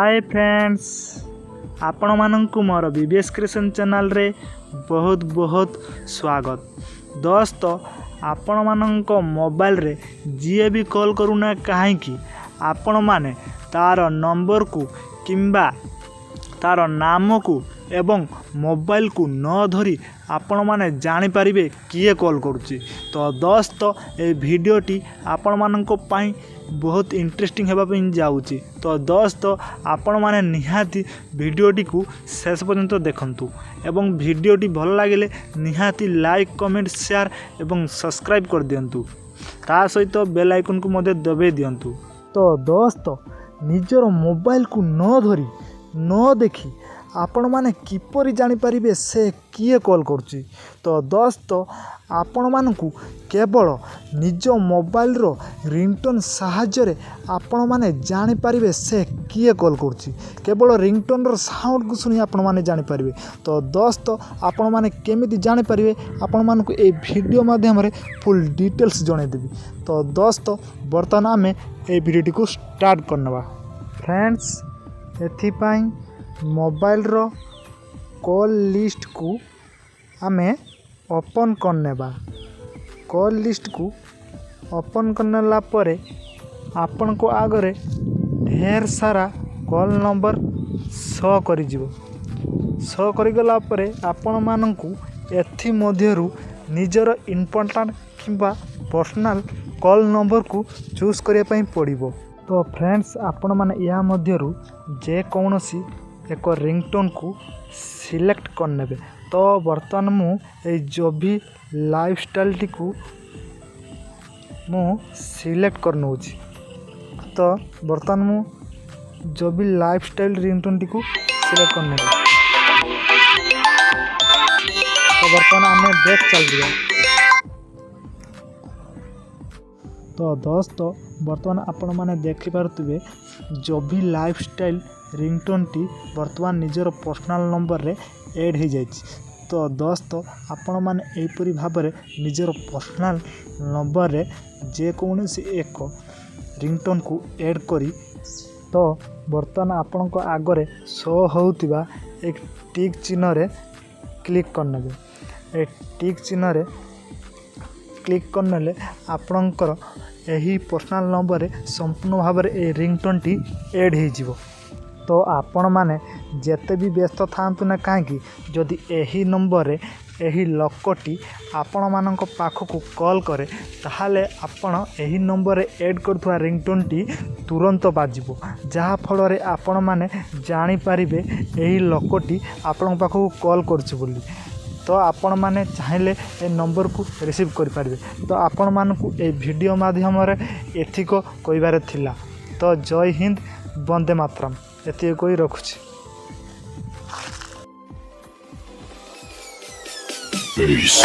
Hi friends, आपण मानंकु मोर BBS creation channel रे बहुत बहुत स्वागत। दोस्त आपण मानंक मोबाइल रे जी भी कॉल करूना कहीं आपण माने तार नंबर को किंबा तार नाम को एवं मोबाइल को न धरी आपण माने जानी पारिबे किए कॉल करुच्ची। तो दोस्त ए वीडियोटी आपण मानंक पाई बहुत इंटरेस्टिंग हेबा जाऊँगी। तो दोस्त आपण माने निहाती वीडियोटी को शेष पर्यंत देखंतु एवं वीडियोटी भल लगे निहाती लाइक कमेंट शेयर एवं सब्सक्राइब कर दियंतु। ता सहित बेल आइकन को मध्य दबे दियंतु। तो दोस्त निजर मोबाइल को न धरी न देखी आपण माने किपरि जानी पारिबे से किए कॉल करुच्ची। तो दोस्त आपण मानकु केवल निज मोबाइल रो रिंगटोन साहाय्य आपण माने जानी पारिबे से किए कॉल करुच्ची। केवल रिंगटोन रो साउंड को सुनी आपण माने जानी पारिबे। तो दोस्त आपण माने केमिति जानी पारिबे आपण मानकु ए वीडियो माध्यम रे फुल डिटेल्स जणे देबी। तो दोस्त बर्तमान आमे ए वीडियो को स्टार्ट करनबा। फ्रेंड्स एथिपाई मोबाइल रो कॉल लिस्ट को आमे ओपन करनेबा। कॉल लिस्ट को ओपन करनेला परे आपन को आगरे ढेर सारा कॉल नंबर शो करि जिवो। शो करि गला परे आपन मानकु एथि मध्यरु निजर इम्पोर्टेंट किंबा पर्सनल कॉल नंबर को चूज करिया पई पड़िबो। तो फ्रेंड्स आपण माने या मध्यरु जे कौनसी एक रिंगटोन को सिलेक्ट करने। तो बर्तमान मु जो भी लाइफस्टाइल टी को मु सिलेक्ट करनौ। तो बर्तमान मु जो भी लाइफस्टाइल रिंगटोन टी को सिलेक्ट करने। तो बर्तमान आमे बैक चल दिया। तो दोस्त बर्तमान आपण माने देखि पारुथिबे जो भी लाइफस्टाइल रिंगटोन टी बर्तमान निजर पर्सनल नंबर रे ऐड हो जाए। तो दोस्त आपण माने एपरी भाव में निजर पर्सनल नंबर रे जे कौनसी एक रिंगटोन को ऐड करी तो बर्तमान आपण को आगरे शो होउतिबा एक टिक चिन्ह रे क्लिक करने। ए टिक चिन्ह रे क्लिक करने आपणकर यही पर्सनल नंबर रे संपूर्ण भाव में ए रिंगटोन टी ऐड हो जिवो। तो आपण माने जेते भी व्यस्त थांतु ना कहीं जदि यही नंबर रे यही लकटी आपण मानक पाख को कॉल करे ताहाले आपण यही नंबर रे ऐड करथुआ रिंगटोन टी तुरंत बाजिबो। जहा फल रे आपण माने जानी पारिबे यही लकटी आपण पाख को कॉल करछु बोली। तो आपण माने चाहिले ए नंबर को रिसीव कर पारिबे। तो आपण मानकु ए वीडियो माध्यम रे एथिको कहिबारे थिला। तो जय हिंद, वंदे मातरम एति कोई रखुछि। Peace.